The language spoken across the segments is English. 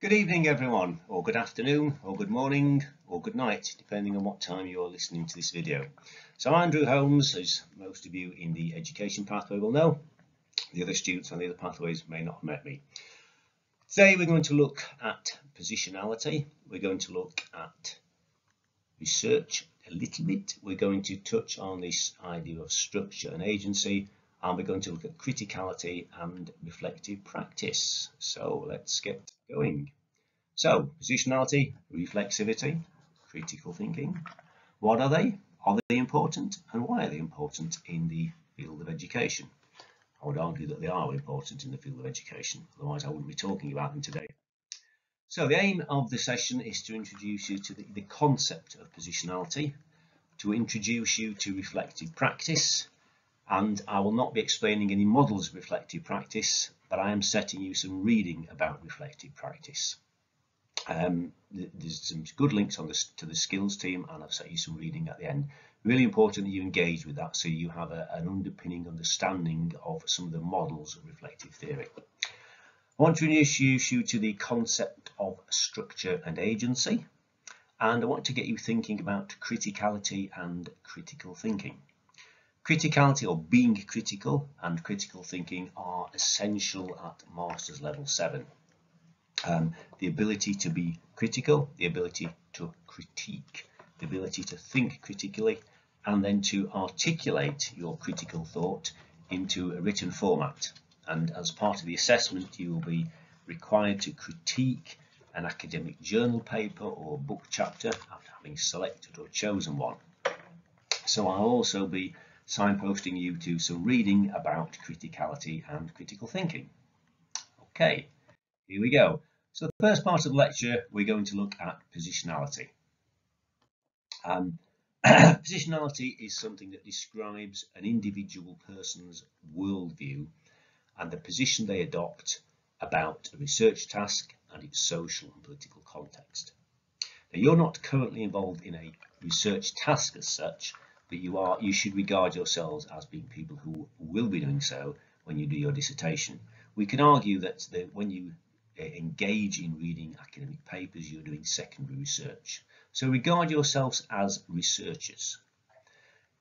Good evening everyone, or good afternoon, or good morning, or good night, depending on what time you're listening to this video. So I'm Andrew Holmes, as most of you in the education pathway will know. The other students on the other pathways may not have met me. Today we're going to look at positionality, we're going to look at research a little bit, we're going to touch on this idea of structure and agency, and we're going to look at criticality and reflective practice. So let's get going. So, positionality, reflexivity, critical thinking. What are they? Are they important? And why are they important in the field of education? I would argue that they are important in the field of education, otherwise I wouldn't be talking about them today. So the aim of the session is to introduce you to the concept of positionality, to introduce you to reflective practice, and I will not be explaining any models of reflective practice, but I am setting you some reading about reflective practice. There's some good links to the skills team, and I've set you some reading at the end. Really important that you engage with that so you have an underpinning understanding of some of the models of reflective theory. I want to introduce you to the concept of structure and agency, and I want to get you thinking about criticality and critical thinking. Criticality, or being critical, and critical thinking are essential at Master's Level 7. The ability to be critical, the ability to critique, the ability to think critically, and then to articulate your critical thought into a written format. And as part of the assessment, you will be required to critique an academic journal paper or book chapter after having selected or chosen one. So I'll also be signposting you to some reading about criticality and critical thinking. Okay, here we go. So the first part of the lecture, we're going to look at positionality. Positionality is something that describes an individual person's worldview and the position they adopt about a research task and its social and political context. Now, you're not currently involved in a research task as such, but you should regard yourselves as being people who will be doing so when you do your dissertation. We can argue that when you engage in reading academic papers, you're doing secondary research. So regard yourselves as researchers.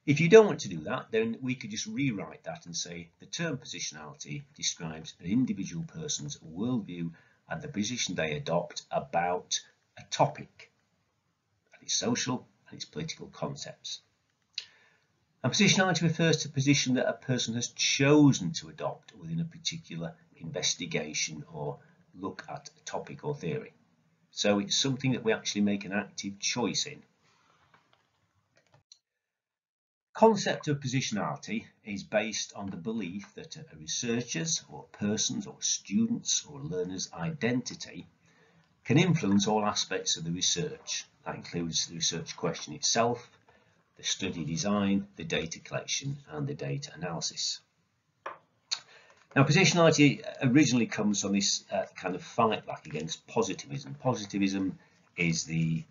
If you don't want to do that, then we could just rewrite that and say the term positionality describes an individual person's worldview and the position they adopt about a topic and its social and its political concepts. And positionality refers to the position that a person has chosen to adopt within a particular investigation or look at a topic or theory. So it's something that we actually make an active choice in. The concept of positionality is based on the belief that a researcher's or a person's or student's or learner's identity can influence all aspects of the research. That includes the research question itself, the study design, the data collection, and the data analysis. Now, positionality originally comes from this kind of fight back against positivism. Positivism is the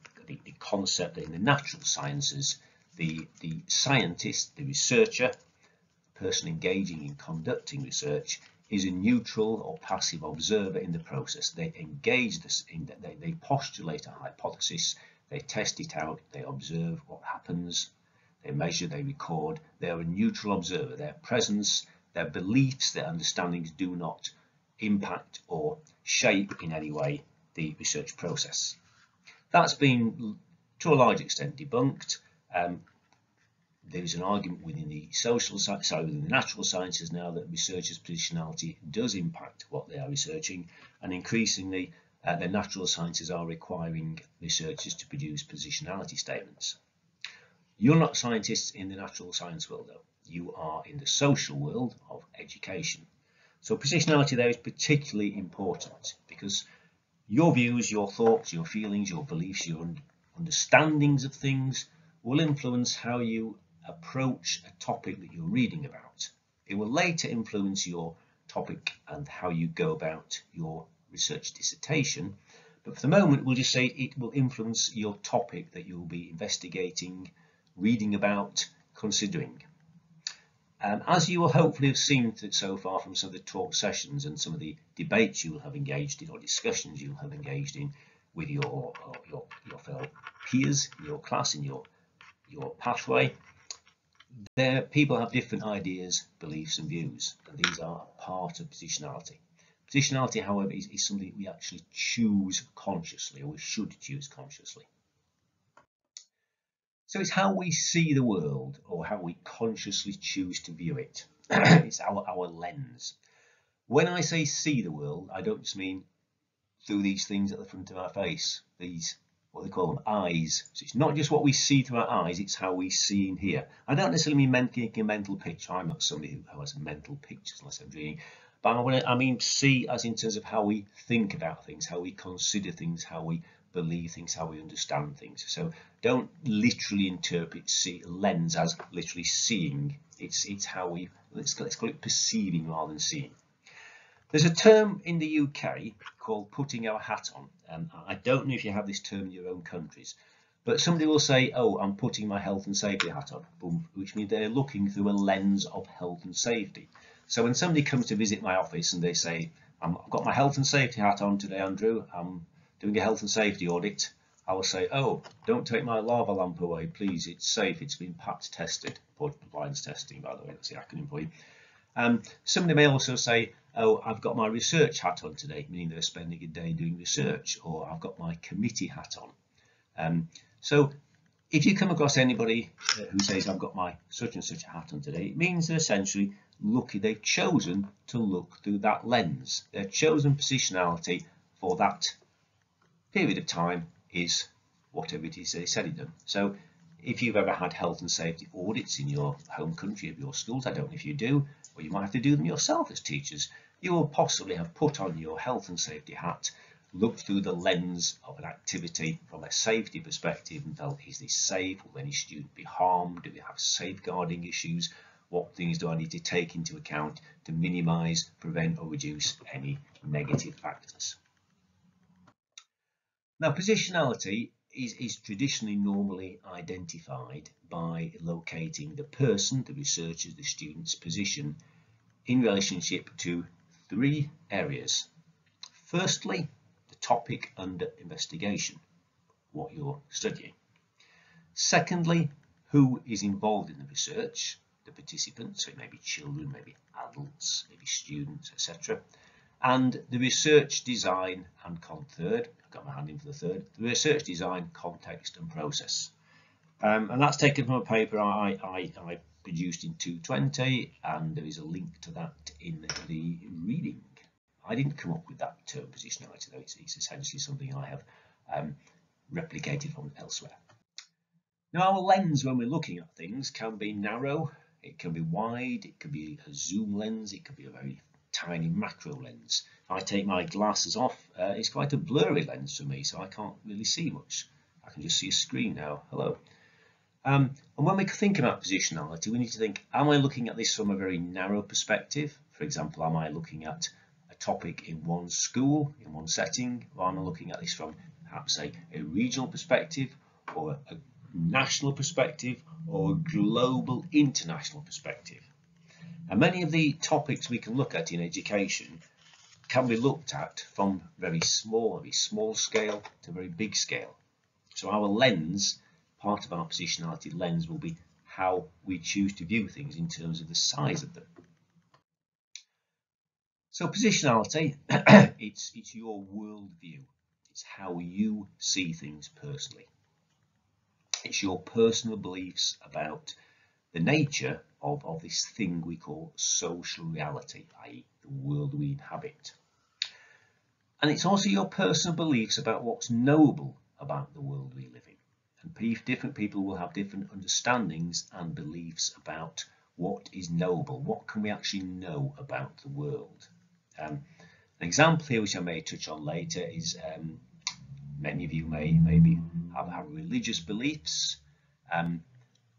concept that in the natural sciences, the scientist, the researcher, the person engaging in conducting research, is a neutral or passive observer in the process. They engage they postulate a hypothesis, they test it out, they observe what happens, they measure, they record. They are a neutral observer. Their presence, their beliefs, their understandings do not impact or shape in any way the research process. That's been to a large extent debunked. There is an argument within the within the natural sciences now that researchers' positionality does impact what they are researching, and increasingly the natural sciences are requiring researchers to produce positionality statements. You're not scientists in the natural science world though. You are in the social world of education. So positionality there is particularly important because your views, your thoughts, your feelings, your beliefs, your understandings of things will influence how you approach a topic that you're reading about. It will later influence your topic and how you go about your research dissertation, but for the moment we'll just say it will influence your topic that you'll be investigating, reading about, considering. As you will hopefully have seen so far from some of the talk sessions and some of the debates you will have engaged in, or discussions you will have engaged in with your fellow peers in your class, in your pathway, there people have different ideas, beliefs and views, and these are part of positionality. Positionality, however, is something we actually choose consciously, or we should choose consciously. So it's how we see the world, or how we consciously choose to view it. It's our lens. When I say see the world, I don't just mean through these things at the front of our face, these, what they call them, eyes. So it's not just what we see through our eyes, it's how we see and hear. I don't necessarily mean making a mental picture. I'm not somebody who has mental pictures unless I'm dreaming. But I mean see as in terms of how we think about things, how we consider things, how we believe things, how we understand things. So don't literally interpret lens as literally seeing. It's how we, let's call it perceiving rather than seeing. There's a term in the UK called putting our hat on. I don't know if you have this term in your own countries, but somebody will say, oh, I'm putting my health and safety hat on, boom, which means they're looking through a lens of health and safety. So when somebody comes to visit my office and they say, I've got my health and safety hat on today, Andrew, I'm doing a health and safety audit, I will say, oh, don't take my lava lamp away, please, it's safe, it's been PAT tested, blinds testing, by the way, that's the acronym for you. Somebody may also say, oh, I've got my research hat on today, meaning they're spending a day doing research, or I've got my committee hat on. So if you come across anybody who says, I've got my such and such a hat on today, it means they're essentially they've chosen to look through that lens. Their chosen positionality for that period of time is whatever it is they said it done. So if you've ever had health and safety audits in your home country of your schools, I don't know if you do, or you might have to do them yourself as teachers, you will possibly have put on your health and safety hat, looked through the lens of an activity from a safety perspective and felt, is this safe? Will any student be harmed? Do we have safeguarding issues? What things do I need to take into account to minimise, prevent or reduce any negative factors? Now, positionality is traditionally normally identified by locating the person, the researcher's, the student's position in relationship to three areas. Firstly, the topic under investigation, what you're studying. Secondly, who is involved in the research, the participants, so it may be children, maybe adults, maybe students, etc. And the research design and third, I've got my hand in for the third, the research design, context and process. And that's taken from a paper I produced in 220, and there is a link to that in the reading. I didn't come up with that term positionality, though it's essentially something I have replicated from elsewhere. Now, our lens when we're looking at things can be narrow, it can be wide, it can be a zoom lens, it can be a very tiny macro lens. If I take my glasses off, it's quite a blurry lens for me, so I can't really see much. I can just see a screen now. Hello. And when we think about positionality, we need to think, am I looking at this from a very narrow perspective? For example, am I looking at a topic in one school, in one setting, or am I looking at this from perhaps a regional perspective, or a national perspective, or a global international perspective? And many of the topics we can look at in education can be looked at from very small scale to very big scale. So our lens, part of our positionality lens, will be how we choose to view things in terms of the size of them. So positionality, it's your worldview. It's how you see things personally. It's your personal beliefs about the nature of this thing we call social reality, i.e. the world we inhabit. And it's also your personal beliefs about what's knowable about the world we live in. And different people will have different understandings and beliefs about what is knowable, what can we actually know about the world. An example here, which I may touch on later, is many of you may maybe have religious beliefs.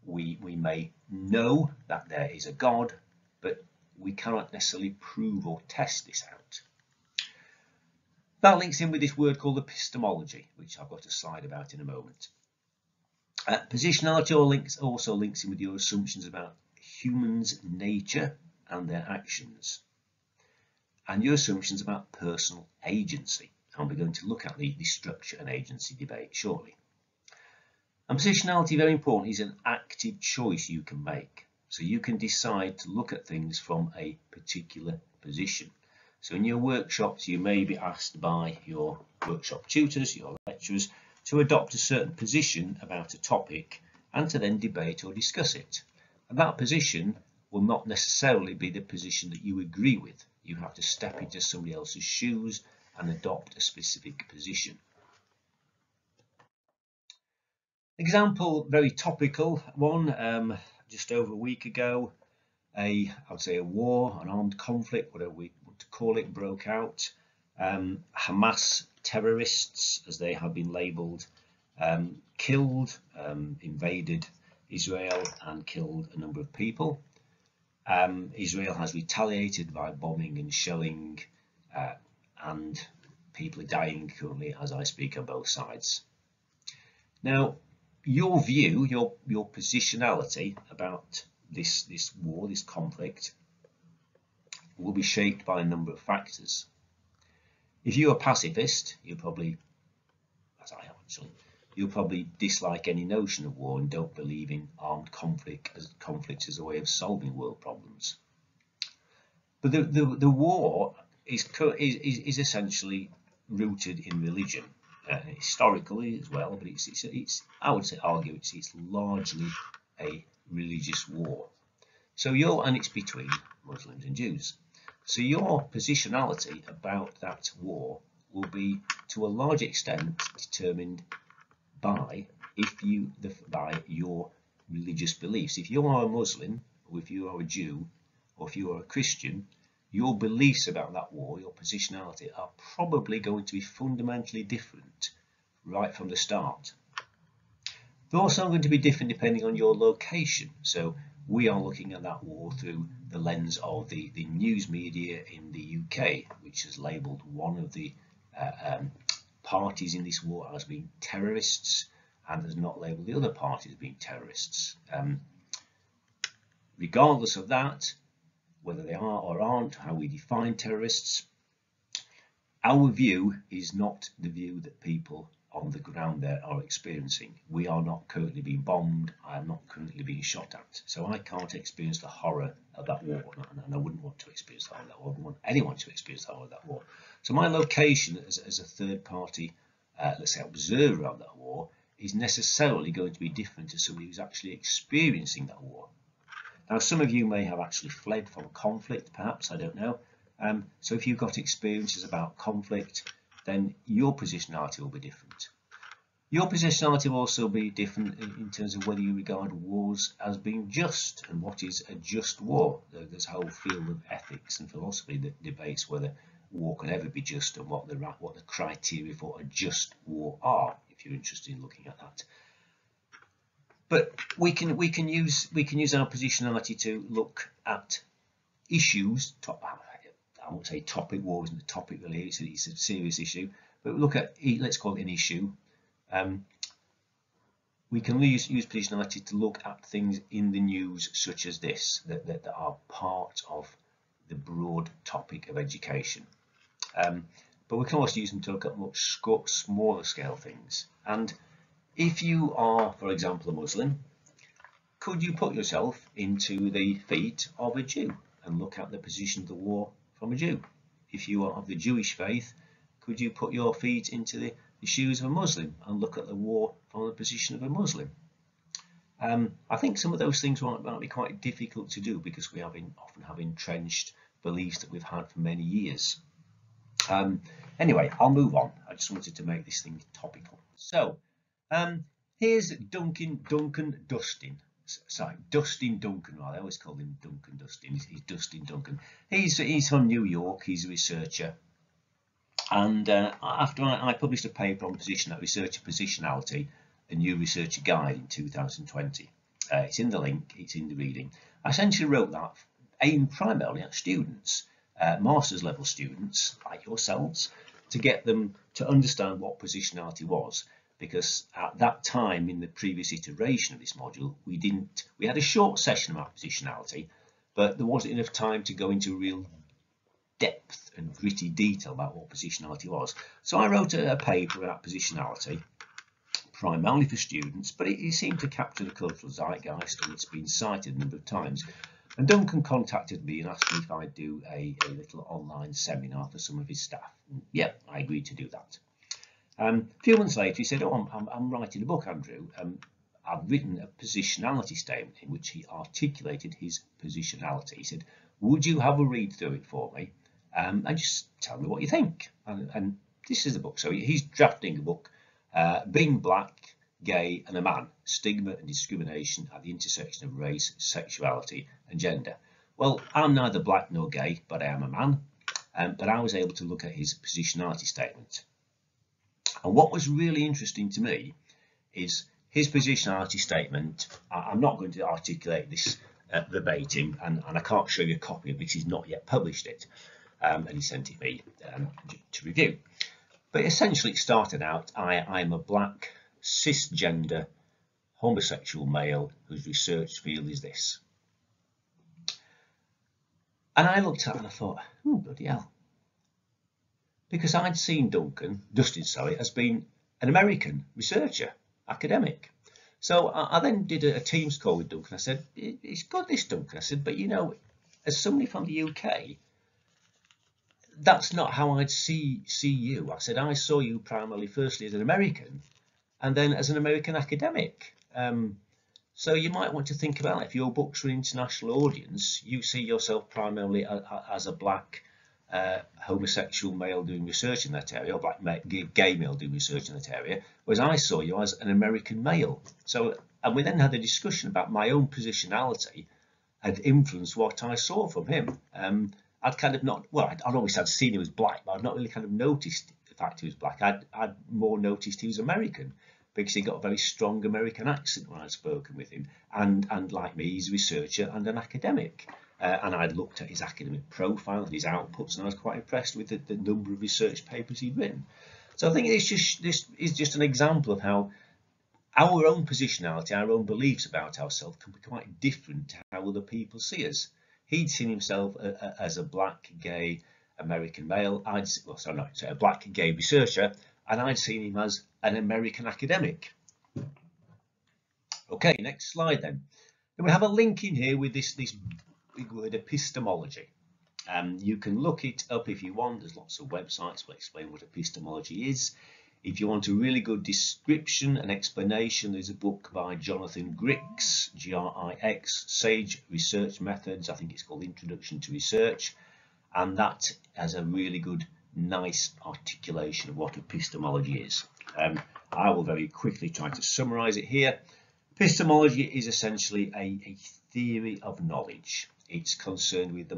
We may know that there is a God, but we cannot necessarily prove or test this out. That links in with this word called epistemology, which I've got a slide about in a moment. Positionality also links in with your assumptions about humans' nature and their actions, and your assumptions about personal agency. And we're going to look at the structure and agency debate shortly. And positionality, very important, is an active choice you can make. So you can decide to look at things from a particular position. So in your workshops, you may be asked by your workshop tutors, your lecturers, to adopt a certain position about a topic and to then debate or discuss it. And that position will not necessarily be the position that you agree with. You have to step into somebody else's shoes and adopt a specific position. Example, very topical one, just over a week ago, I would say a war, an armed conflict, whatever we want to call it, broke out. Hamas terrorists, as they have been labelled, killed, invaded Israel and killed a number of people. Israel has retaliated by bombing and shelling, and people are dying currently as I speak on both sides. Now, your view, your positionality about this war, this conflict, will be shaped by a number of factors. If you're a pacifist, you'll probably, as I am actually, you'll probably dislike any notion of war and don't believe in armed conflict as a way of solving world problems. But the war is essentially rooted in religion, historically as well. But it's I would argue it's largely a religious war. So and it's between Muslims and Jews. So your positionality about that war will be to a large extent determined by your religious beliefs. If you are a Muslim, or if you are a Jew, or if you are a Christian, your beliefs about that war, your positionality, are probably going to be fundamentally different right from the start. They're also going to be different depending on your location. So we are looking at that war through the lens of the news media in the UK, which has labelled one of the parties in this war as being terrorists and has not labelled the other parties as being terrorists. Regardless of that, whether they are or aren't, how we define terrorists, our view is not the view that people on the ground there are experiencing. We are not currently being bombed. I am not currently being shot at. So I can't experience the horror of that war, and I wouldn't want to experience the horror of that war. I wouldn't want anyone to experience the horror of that war. So my location as a third party, let's say, observer of that war, is necessarily going to be different to somebody who's actually experiencing that war. Now, some of you may have actually fled from conflict, perhaps, I don't know. So if you've got experiences about conflict, then your positionality will be different. Your positionality will also be different in terms of whether you regard wars as being just and what is a just war. There's a whole field of ethics and philosophy that debates whether war can ever be just and what the criteria for a just war are, if you're interested in looking at that. But we can use our positionality to look at issues. I won't say topic. War isn't a topic really. It's a serious issue. But look at, let's call it an issue. We can use positionality to look at things in the news such as this that are part of the broad topic of education. But we can also use them to look at much smaller scale things. And if you are, for example, a Muslim, could you put yourself into the feet of a Jew and look at the position of the war from a Jew? If you are of the Jewish faith, could you put your feet into the shoes of a Muslim and look at the war from the position of a Muslim? I think some of those things might be quite difficult to do because we often have entrenched beliefs that we've had for many years. Anyway, I'll move on. I just wanted to make this thing topical. So here's Dustin Duncan. Well, I always call him Duncan Dustin. He's Dustin Duncan. He's from New York. He's a researcher. And after I published a paper on Researcher Positionality, a new researcher guide in 2020. It's in the link, it's in the reading. I essentially wrote that aimed primarily at students, master's level students like yourselves, to get them to understand what positionality was. because at that time in the previous iteration of this module, we had a short session about positionality, but there wasn't enough time to go into real depth and gritty detail about what positionality was. So I wrote a paper about positionality, primarily for students, but it seemed to capture the cultural zeitgeist, and it's been cited a number of times. And Duncan contacted me and asked me if I'd do a little online seminar for some of his staff. And yeah, I agreed to do that. A few months later, he said, "Oh, I'm writing a book, Andrew. I've written a positionality statement in which he articulated his positionality. He said, would you have a read through it for me and just tell me what you think?" And this is the book. So he's drafting a book, Being Black, Gay and a Man, Stigma and Discrimination at the Intersection of Race, Sexuality and Gender. Well, I'm neither black nor gay, but I am a man. But I was able to look at his positionality statement. And what was really interesting to me is his positionality statement. I'm not going to articulate this verbatim, and I can't show you a copy of it. He's not yet published it, and he sent it me to review. But essentially it started out, I'm a black, cisgender, homosexual male whose research field is this. And I looked at it and I thought, oh, bloody hell. Because I'd seen Dustin, as being an American researcher, academic. So I then did a Teams call with Duncan. I said, it's got this, Duncan. I said, but you know, as somebody from the UK, that's not how I'd see you. I said, I saw you primarily firstly as an American and then as an American academic. So you might want to think about, if your book's for an international audience, you see yourself primarily as a black homosexual male doing research in that area, or black gay male doing research in that area, whereas I saw you as an American male. So, and we then had a discussion about my own positionality had influenced what I saw from him. I'd kind of not, well, I'd always had seen him as black, but I'd not really kind of noticed the fact he was black. I'd more noticed he was American, because he got a very strong American accent when I'd spoken with him, and like me, he's a researcher and an academic. And I'd looked at his academic profile and his outputs, and I was quite impressed with the number of research papers he'd written. So I think this is just an example of how our own positionality, our own beliefs about ourselves can be quite different to how other people see us. He'd seen himself as a black, gay American male. A black, gay researcher, and I'd seen him as an American academic. Okay, next slide then. Then we have a link in here with this big word, epistemology. You can look it up if you want. There's lots of websites that explain what epistemology is. If you want a really good description and explanation, there's a book by Jonathan Grix, G-R-I-X, Sage Research Methods. I think it's called Introduction to Research. And that has a really good, nice articulation of what epistemology is. I will very quickly try to summarize it here. Epistemology is essentially a theory of knowledge. It's concerned with the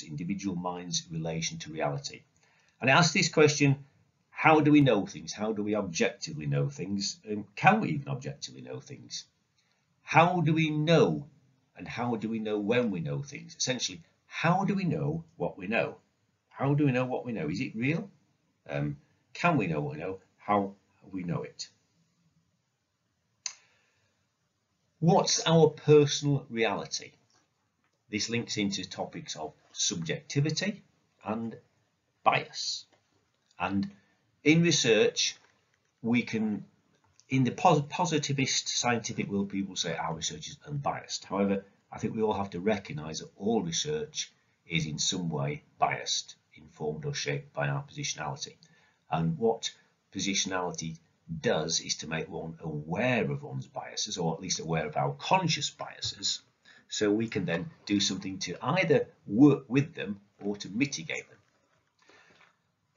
individual mind's relation to reality. And it asks this question, how do we know things? How do we objectively know things? And can we even objectively know things? How do we know? And how do we know when we know things? Essentially, how do we know what we know? How do we know what we know? Is it real? Can we know what we know? How we know it? What's our personal reality? This links into topics of subjectivity and bias. And in research, we can, in the positivist scientific world, people say our research is unbiased. However, I think we all have to recognise that all research is in some way biased, informed or shaped by our positionality. And what positionality does is to make one aware of one's biases, or at least aware of our conscious biases, so we can then do something to either work with them or to mitigate them.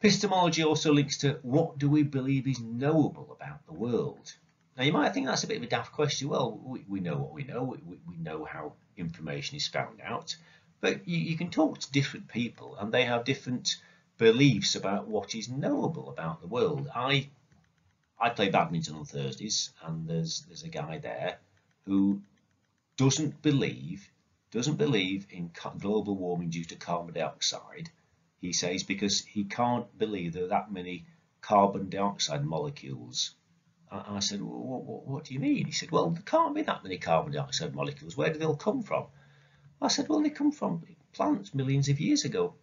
Epistemology also links to what do we believe is knowable about the world. Now you might think that's a bit of a daft question. Well, we know what we know, we know how information is found out, but you can talk to different people and they have different beliefs about what is knowable about the world. I play badminton on Thursdays, and there's a guy there who doesn't believe in global warming due to carbon dioxide. He says because he can't believe there are that many carbon dioxide molecules I said, well, what do you mean? He said, well, there can't be that many carbon dioxide molecules. Where do they all come from? I said, well, they come from plants millions of years ago,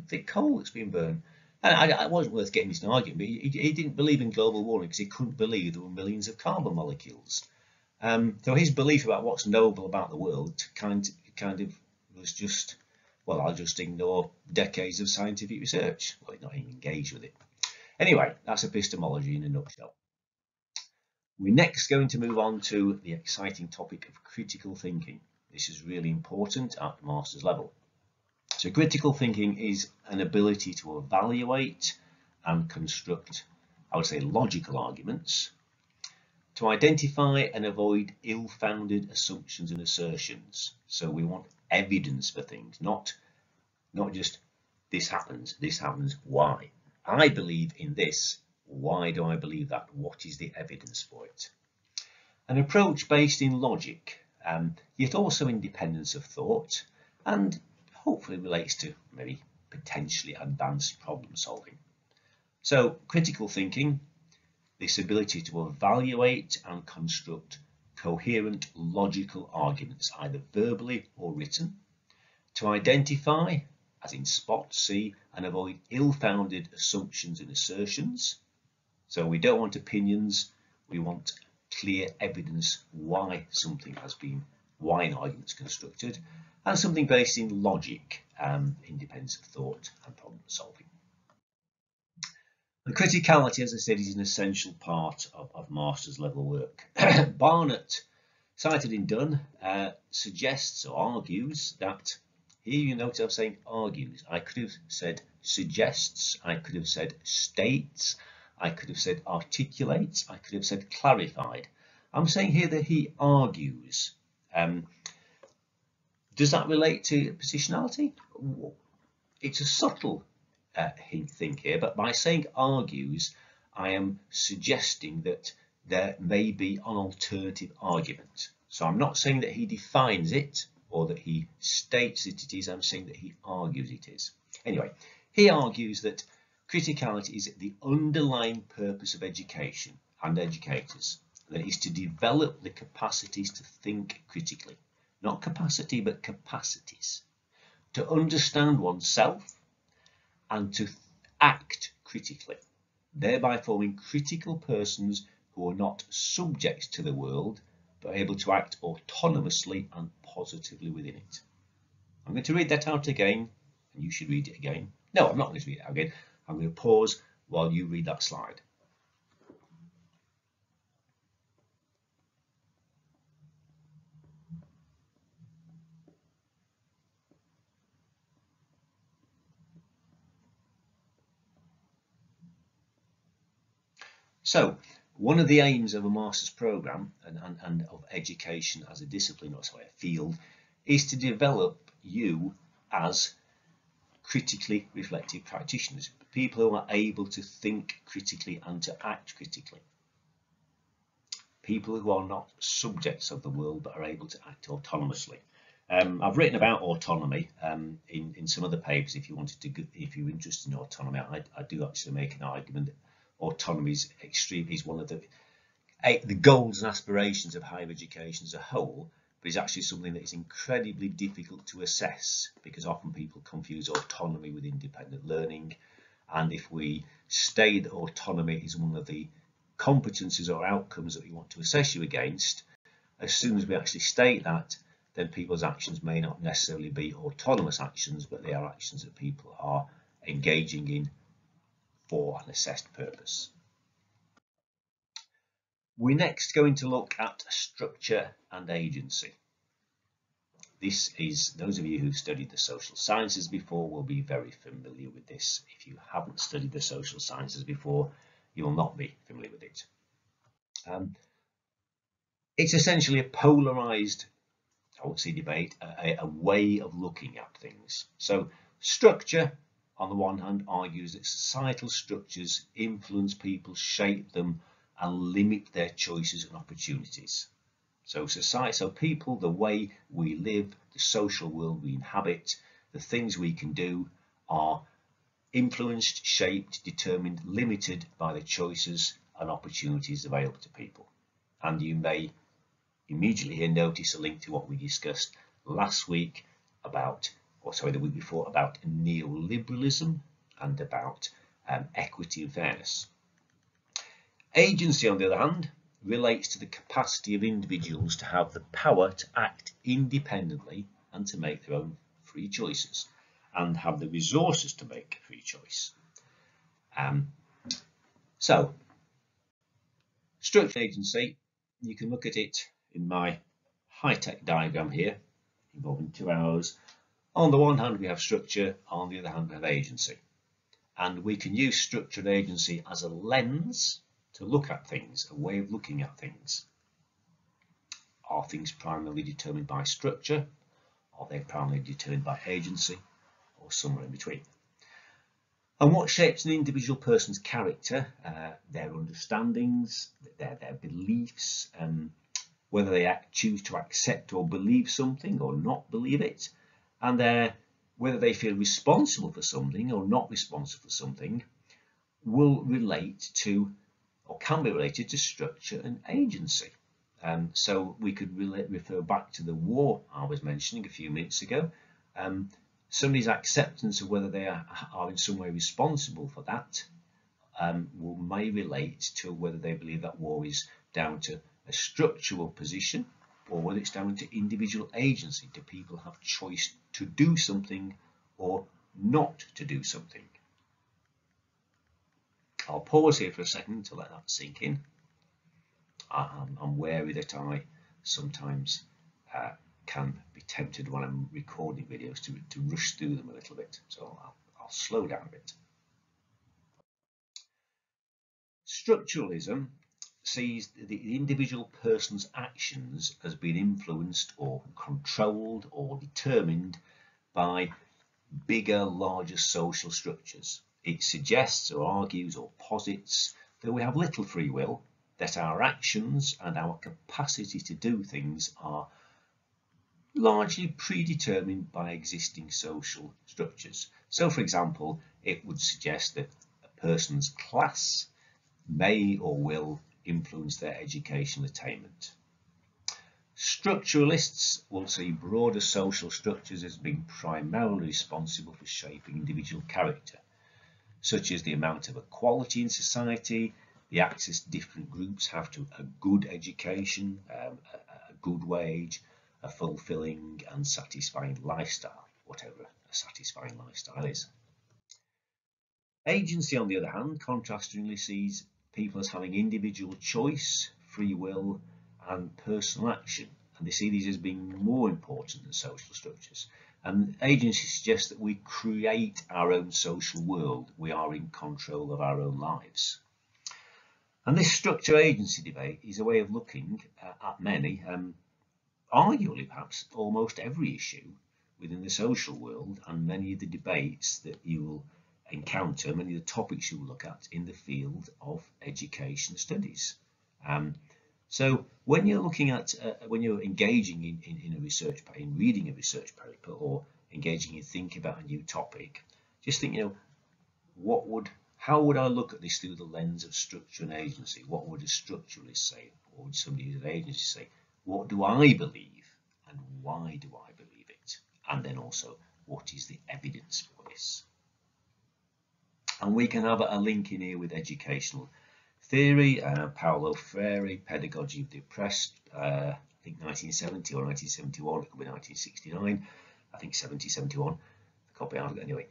thick coal that's been burned. And it wasn't worth getting into an argument, but he didn't believe in global warming because he couldn't believe there were millions of carbon molecules. So his belief about what's noble about the world kind of was just, well, I'll just ignore decades of scientific research. Well, not even engage with it. Anyway, that's epistemology in a nutshell. We're next going to move on to the exciting topic of critical thinking. This is really important at the master's level. So critical thinking is an ability to evaluate and construct, I would say, logical arguments, to identify and avoid ill-founded assumptions and assertions. So we want evidence for things, not just this happens, why? I believe in this, why do I believe that? What is the evidence for it? An approach based in logic, yet also independence of thought, and hopefully relates to maybe potentially advanced problem solving. So critical thinking, this ability to evaluate and construct coherent logical arguments, either verbally or written, to identify, as in spot, see, and avoid ill-founded assumptions and assertions. So we don't want opinions, we want clear evidence why something has been, why an argument is constructed, and something based in logic, independence of thought and problem solving. And criticality, as I said, is an essential part of master's level work. Barnett, cited in Dunn, suggests or argues that, here you notice I'm saying argues, I could have said suggests, I could have said states, I could have said articulates, I could have said clarified. I'm saying here that he argues. Does that relate to positionality? It's a subtle thing here, but by saying argues, I am suggesting that there may be an alternative argument. So I'm not saying that he defines it or that he states that it is, I'm saying that he argues it is. Anyway, he argues that criticality is the underlying purpose of education and educators, that is to develop the capacities to think critically. Not capacity, but capacities. To understand oneself and to act critically, thereby forming critical persons who are not subject to the world, but able to act autonomously and positively within it. I'm going to read that out again, and you should read it again. No, I'm not going to read it out again. I'm going to pause while you read that slide. So, one of the aims of a master's programme and of education as a discipline, or sorry, a field, is to develop you as critically reflective practitioners, people who are able to think critically and to act critically. People who are not subjects of the world but are able to act autonomously. I've written about autonomy in some other papers. If you're interested in autonomy, I do actually make an argument that autonomy is one of the goals and aspirations of higher education as a whole, but is actually something that is incredibly difficult to assess because often people confuse autonomy with independent learning. And if we say that autonomy is one of the competencies or outcomes that we want to assess you against, as soon as we actually state that, then people's actions may not necessarily be autonomous actions, but they are actions that people are engaging in for an assessed purpose. We're next going to look at structure and agency. This is, those of you who've studied the social sciences before will be very familiar with this. If you haven't studied the social sciences before, you will not be familiar with it. It's essentially a polarized, I would say debate, a way of looking at things. So structure, on the one hand, argues that societal structures influence people, shape them, and limit their choices and opportunities. So people, the way we live, the social world we inhabit, the things we can do are influenced, shaped, determined, limited by the choices and opportunities available to people. And you may immediately here notice a link to what we discussed last week about, or sorry, the week before, about neoliberalism and about equity and fairness. Agency, on the other hand, relates to the capacity of individuals to have the power to act independently and to make their own free choices and have the resources to make a free choice. So, structural agency, you can look at it in my high-tech diagram here, involving 2 hours. On the one hand, we have structure, on the other hand, we have agency. And we can use structure and agency as a lens to look at things, a way of looking at things. Are things primarily determined by structure? Are they primarily determined by agency? Or somewhere in between? And what shapes an individual person's character, their understandings, their beliefs, whether they choose to accept or believe something or not believe it, and whether they feel responsible for something or not responsible for something, will relate to, or can be related to, structure and agency. So we could refer back to the war I was mentioning a few minutes ago. Somebody's acceptance of whether they are in some way responsible for that may relate to whether they believe that war is down to a structural position or whether it's down to individual agency. Do people have choice to do something or not to do something? I'll pause here for a second to let that sink in. I'm wary that I sometimes can be tempted when I'm recording videos to rush through them a little bit, so I'll slow down a bit. Structuralism sees the individual person's actions as being influenced or controlled or determined by bigger, larger social structures. It suggests or argues or posits that we have little free will, that our actions and our capacity to do things are largely predetermined by existing social structures. So, for example, it would suggest that a person's class may or will influence their educational attainment. Structuralists will see broader social structures as being primarily responsible for shaping individual character, such as the amount of equality in society, the access different groups have to a good education, a good wage, a fulfilling and satisfying lifestyle, whatever a satisfying lifestyle is. Agency, on the other hand, contrastingly sees people as having individual choice, free will, and personal action, and they see these as being more important than social structures. And agency suggests that we create our own social world. We are in control of our own lives. And this structure-agency debate is a way of looking at many, arguably perhaps almost every issue within the social world, and many of the debates that you will encounter, many of the topics you will look at in the field of education studies. So when you're looking at, when you're engaging in a research, in reading a research paper or engaging in thinking about a new topic, just think, how would I look at this through the lens of structure and agency? What would a structuralist say? Or would somebody who's an agency say? What do I believe and why do I believe it? And then also, what is the evidence for this? And we can have a link in here with educational theory, Paulo Freire, Pedagogy of the Oppressed, I think 1970 or 1971, it could be 1969, I think 71, the copy I've got anyway,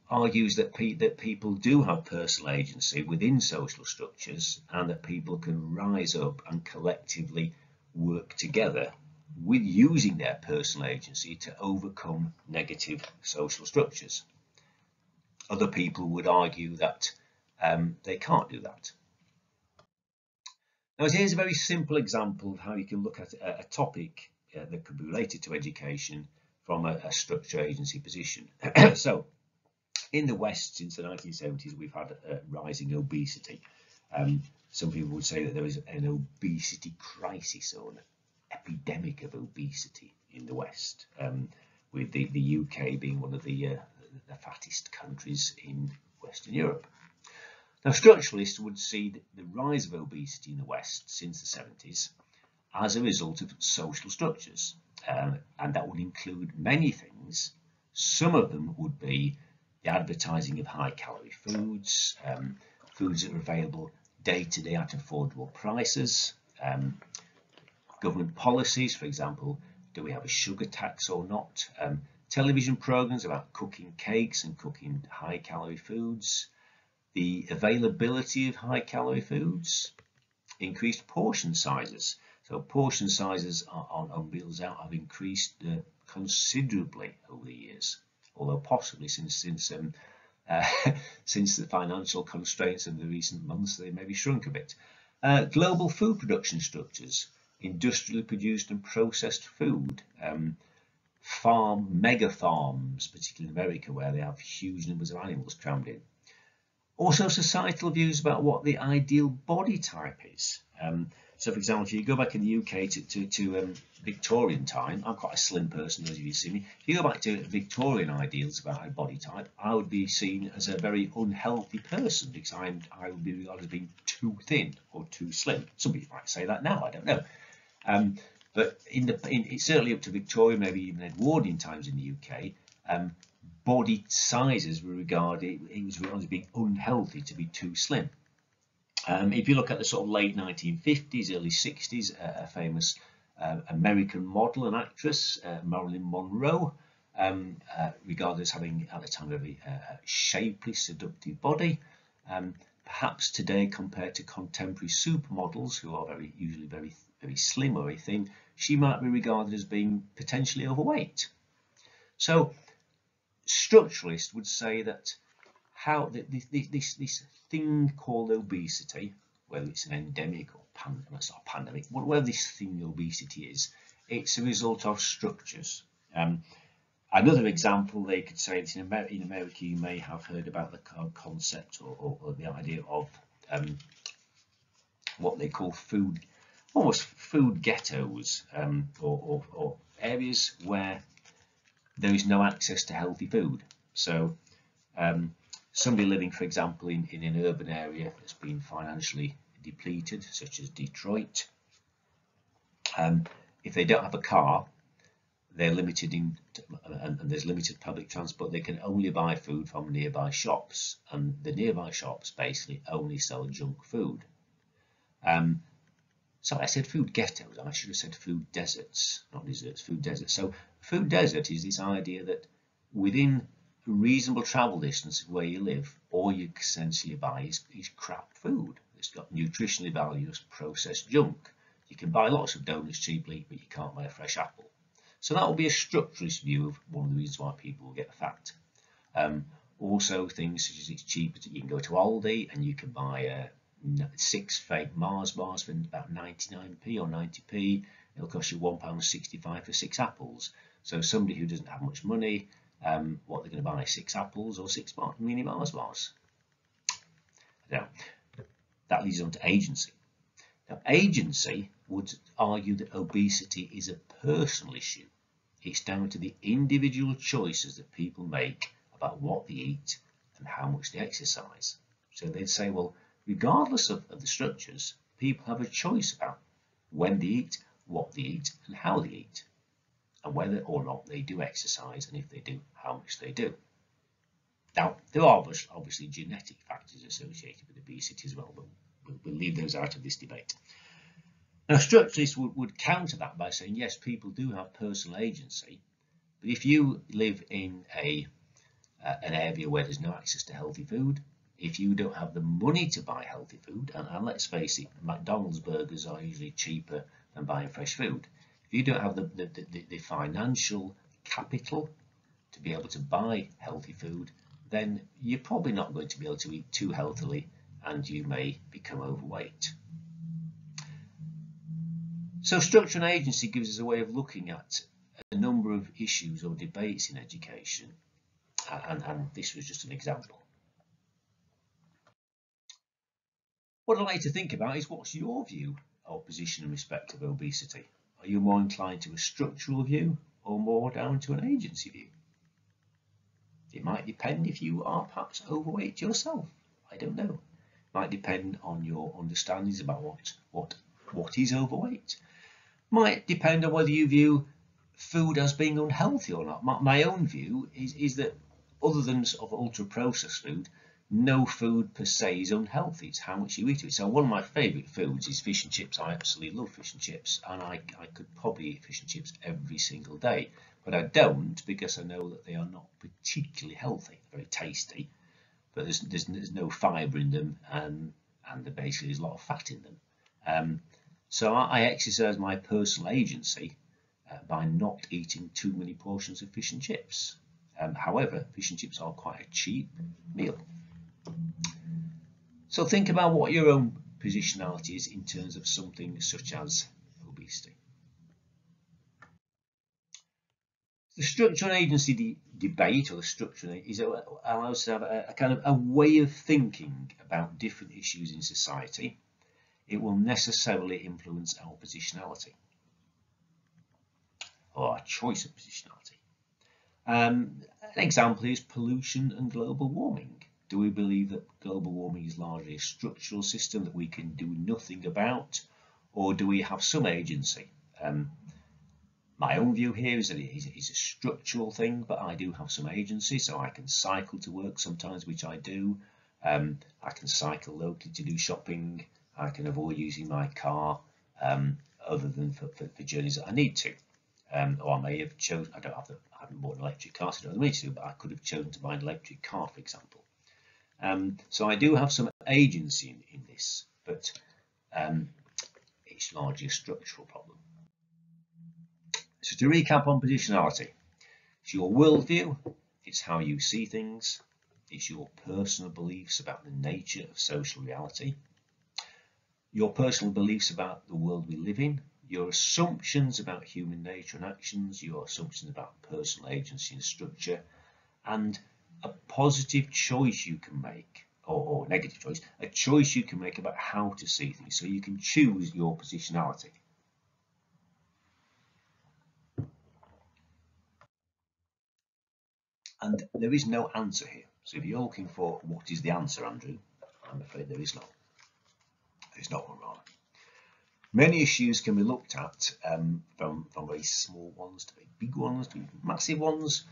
argues that people do have personal agency within social structures and that people can rise up and collectively work together with using their personal agency to overcome negative social structures. Other people would argue that they can't do that. Now, here's a very simple example of how you can look at a topic that could be related to education from a structure agency position. So, in the West, since the 1970s, we've had a rising obesity. Some people would say that there is an obesity crisis or an epidemic of obesity in the West, with the UK being one of the fattest countries in Western Europe. Now, structuralists would see the rise of obesity in the West since the 70s as a result of social structures, and that would include many things. Some of them would be the advertising of high-calorie foods, foods that are available day-to-day at affordable prices, government policies, for example, do we have a sugar tax or not? Television programs about cooking cakes and cooking high-calorie foods, the availability of high-calorie foods, increased portion sizes. So portion sizes on meals out have increased considerably over the years, although possibly since the financial constraints of the recent months they maybe shrunk a bit. Global food production structures, industrially produced and processed food, mega farms, particularly in America, where they have huge numbers of animals crammed in. Also societal views about what the ideal body type is. So for example, if you go back in the UK to Victorian time, I'm quite a slim person, those of you who see me. If you go back to Victorian ideals about a body type, I would be seen as a very unhealthy person because I would be regarded as being too thin or too slim. Somebody might say that now, I don't know. But it's certainly up to Victorian, maybe even Edwardian times in the UK, body sizes were regarded, it was regarded as being unhealthy to be too slim. If you look at the sort of late 1950s, early 60s, a famous American model and actress, Marilyn Monroe, regarded as having at the time a very shapely, seductive body. Perhaps today, compared to contemporary supermodels who are usually very slim or very thin, she might be regarded as being potentially overweight. So structuralists would say that how this thing called obesity, whether it's an endemic or pandemic, whatever this thing obesity is, it's a result of structures. Another example, they could say it's in America, you may have heard about the concept or the idea of what they call almost food ghettos, or areas where there is no access to healthy food. So somebody living, for example, in an urban area that's been financially depleted, such as Detroit, if they don't have a car, they're limited and there's limited public transport. They can only buy food from nearby shops, and the nearby shops basically only sell junk food. So I said food ghettos, and I should have said food deserts, not deserts, food deserts. So food desert is this idea that within a reasonable travel distance of where you live, all you essentially buy is crap food. It's got nutritionally valueless processed junk. You can buy lots of donuts cheaply, but you can't buy a fresh apple. So that will be a structuralist view of one of the reasons why people will get fat. Also things such as it's cheaper, you can go to Aldi and you can buy 6 fake Mars bars for about 99p or 90p. It'll cost you £1.65 for 6 apples. So somebody who doesn't have much money, what they're going to buy, 6 apples or 6 mini Mars bars. Now, that leads on to agency. Now, agency would argue that obesity is a personal issue. It's down to the individual choices that people make about what they eat and how much they exercise. So they'd say, well, regardless of the structures, people have a choice about when they eat, what they eat, and how they eat, and whether or not they do exercise, and if they do, how much they do. Now, there are obviously genetic factors associated with obesity as well, but we'll leave those out of this debate. Now, structuralists would counter that by saying, yes, people do have personal agency, but if you live in an area where there's no access to healthy food, if you don't have the money to buy healthy food, and let's face it, McDonald's burgers are usually cheaper than buying fresh food. If you don't have the financial capital to be able to buy healthy food, then you're probably not going to be able to eat too healthily, and you may become overweight. So structure and agency gives us a way of looking at a number of issues or debates in education, and this was just an example. What I'd like to think about is, what's your view or position in respect of obesity? Are you more inclined to a structural view or more down to an agency view? It might depend if you are perhaps overweight yourself. I don't know. might depend on your understandings about what is overweight. Might depend on whether you view food as being unhealthy or not. My own view is that other than sort of ultra-processed food, no food per se is unhealthy. It's how much you eat of it. So one of my favourite foods is fish and chips. I absolutely love fish and chips, and I could probably eat fish and chips every single day. But I don't, because I know that they are not particularly healthy. Very tasty, but there's no fibre in them, and basically there's a lot of fat in them. So I exercise my personal agency by not eating too many portions of fish and chips. However, fish and chips are quite a cheap meal. So think about what your own positionality is in terms of something such as obesity. The structure and agency debate, or the structure, allows us to have a kind of a way of thinking about different issues in society. It will necessarily influence our positionality, or our choice of positionality. An example is pollution and global warming. Do we believe that global warming is largely a structural system that we can do nothing about, or do we have some agency? My own view here is that it is a structural thing, but I do have some agency, so I can cycle to work sometimes, which I do. I can cycle locally to do shopping. I can avoid using my car, other than for journeys that I need to. Or I may have chosen, I haven't bought an electric car, so I don't need to, but I could have chosen to buy an electric car, for example. So I do have some agency in this, but it's largely a structural problem. So to recap on positionality, it's your worldview, it's how you see things, it's your personal beliefs about the nature of social reality, your personal beliefs about the world we live in, your assumptions about human nature and actions, your assumptions about personal agency and structure, and a positive choice you can make, or negative choice, a choice you can make about how to see things, so you can choose your positionality. And there is no answer here. So if you're looking for what is the answer, Andrew, I'm afraid there is not. There's not one rather. Many issues can be looked at from very small ones to very big ones to massive ones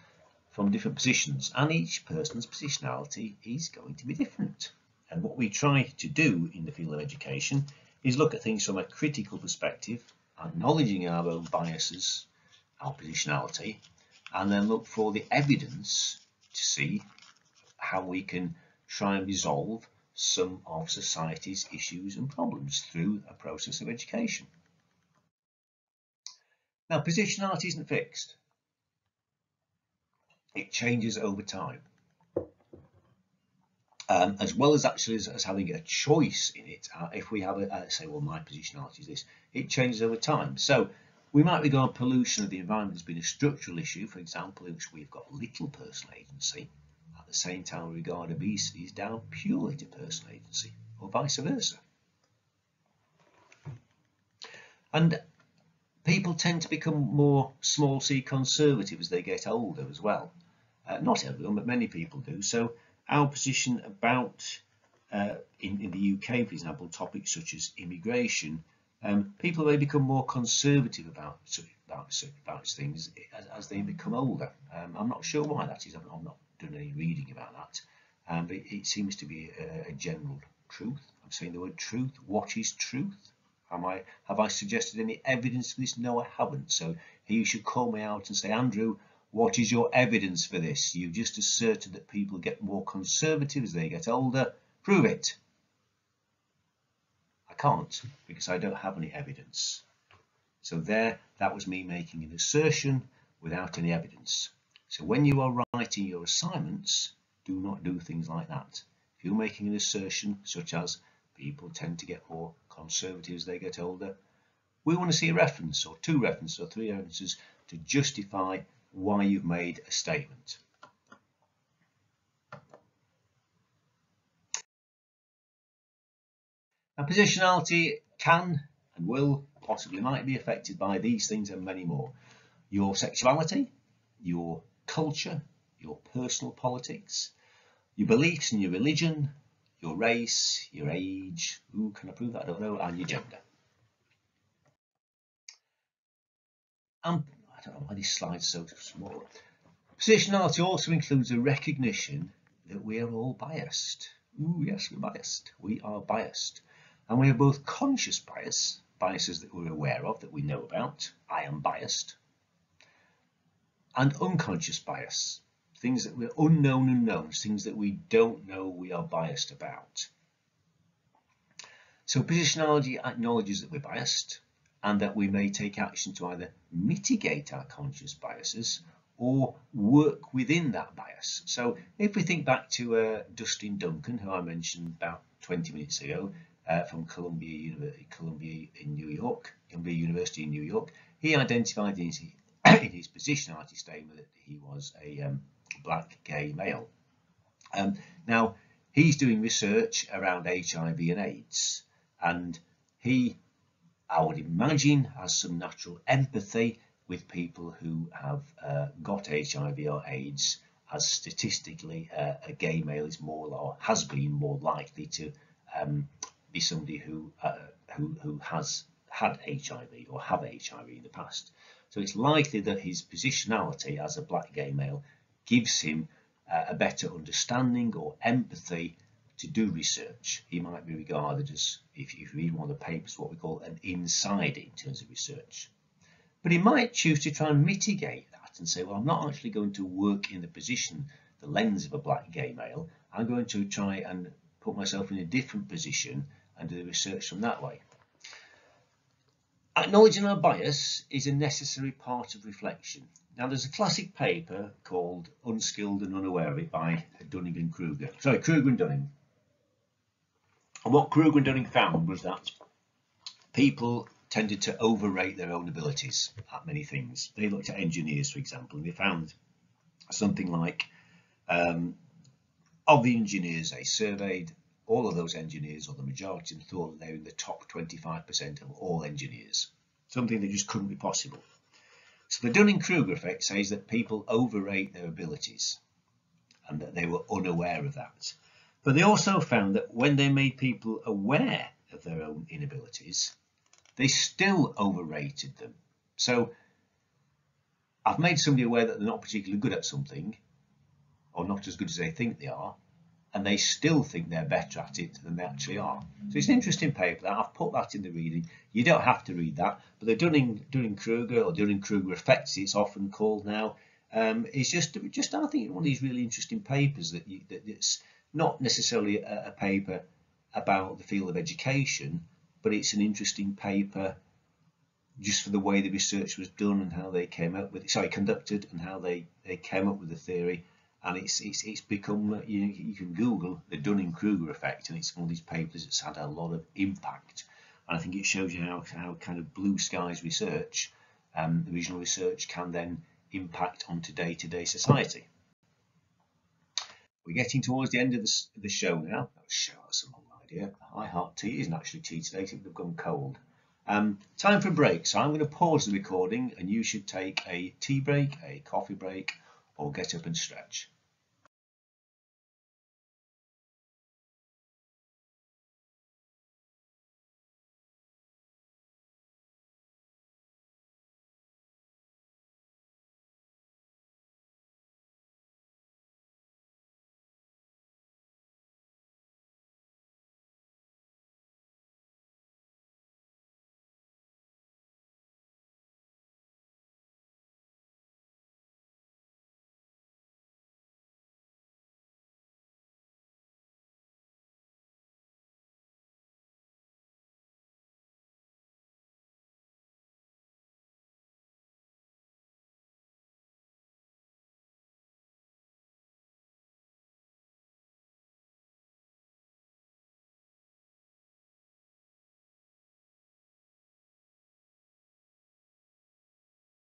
from different positions, and each person's positionality is going to be different. And what we try to do in the field of education is look at things from a critical perspective, acknowledging our own biases, our positionality, and then look for the evidence to see how we can try and resolve some of society's issues and problems through a process of education. Now, positionality isn't fixed. It changes over time. As well as actually as having a choice in it, if we have say, well, my positionality is this, it changes over time. So we might regard pollution of the environment as being a structural issue, for example, in which we've got little personal agency. At the same time, we regard obesity as down purely to personal agency, or vice versa. And people tend to become more small c conservative as they get older as well. Not everyone, but many people do. So our position about, in the UK, for example, topics such as immigration, people may become more conservative about things as they become older. I'm not sure why that is. I've not done any reading about that, but it seems to be a general truth. I'm saying the word truth. What is truth? Have I suggested any evidence for this? No, I haven't. So you should call me out and say, Andrew, what is your evidence for this? You've just asserted that people get more conservative as they get older. Prove it. I can't, because I don't have any evidence. So that was me making an assertion without any evidence. So when you are writing your assignments, do not do things like that. If you're making an assertion such as people tend to get more conservative as they get older, we want to see a reference, or two references, or three references to justify why you've made a statement. Now, positionality can and will possibly might be affected by these things and many more. Your sexuality, your culture, your personal politics, your beliefs and your religion, your race, your age, ooh, can I prove that? I don't know, and your gender. I don't know why this slide's so small. Positionality also includes a recognition that we are all biased. Ooh, yes, we're biased. We are biased. And we have both conscious bias, biases that we're aware of, that we know about. I am biased. And unconscious bias, things that we're unknown unknowns, things that we don't know we are biased about. So positionality acknowledges that we're biased and that we may take action to either mitigate our conscious biases or work within that bias. So if we think back to Dustin Duncan, who I mentioned about 20 minutes ago, from Columbia University in New York, he identified in his positionality statement that he was a black gay male. Now, he's doing research around HIV and AIDS, and he, I would imagine, has some natural empathy with people who have got HIV or AIDS, as statistically a gay male is more, or has been more likely to be somebody who has had HIV or have HIV in the past. So it's likely that his positionality as a black gay male gives him a better understanding or empathy to do research. He might be regarded as, if you read one of the papers, what we call an insider in terms of research. But he might choose to try and mitigate that and say, well, I'm not actually going to work in the lens of a black gay male. I'm going to try and put myself in a different position and do the research from that way. Acknowledging our bias is a necessary part of reflection. Now, there's a classic paper called Unskilled and Unaware of It by Dunning and Kruger. Sorry, Kruger and Dunning. And what Kruger and Dunning found was that people tended to overrate their own abilities at many things. They looked at engineers, for example, and they found something like, of the engineers they surveyed, all of those engineers, or the majority, thought that they were in the top 25% of all engineers, something that just couldn't be possible. So the Dunning-Kruger effect says that people overrate their abilities and that they were unaware of that. But they also found that when they made people aware of their own inabilities, they still overrated them. So I've made somebody aware that they're not particularly good at something, or not as good as they think they are, and they still think they're better at it than they actually are. So it's an interesting paper. I've put that in the reading. You don't have to read that, but the Dunning-Kruger or Dunning-Kruger effect, it's often called now, is just I think one of these really interesting papers that's not necessarily a paper about the field of education, but it's an interesting paper just for the way the research was done and how they came up with it, conducted, and how they came up with the theory. And it's become, you can Google the Dunning-Kruger effect, and it's one of these papers that's had a lot of impact. And I think it shows you how kind of blue skies research, the regional research, can then impact onto day-to-day society. We're getting towards the end of the show now. That's a long idea. I heart tea isn't actually tea today, so they've gone cold. Time for a break, so I'm going to pause the recording, and you should take a tea break, a coffee break, or get up and stretch.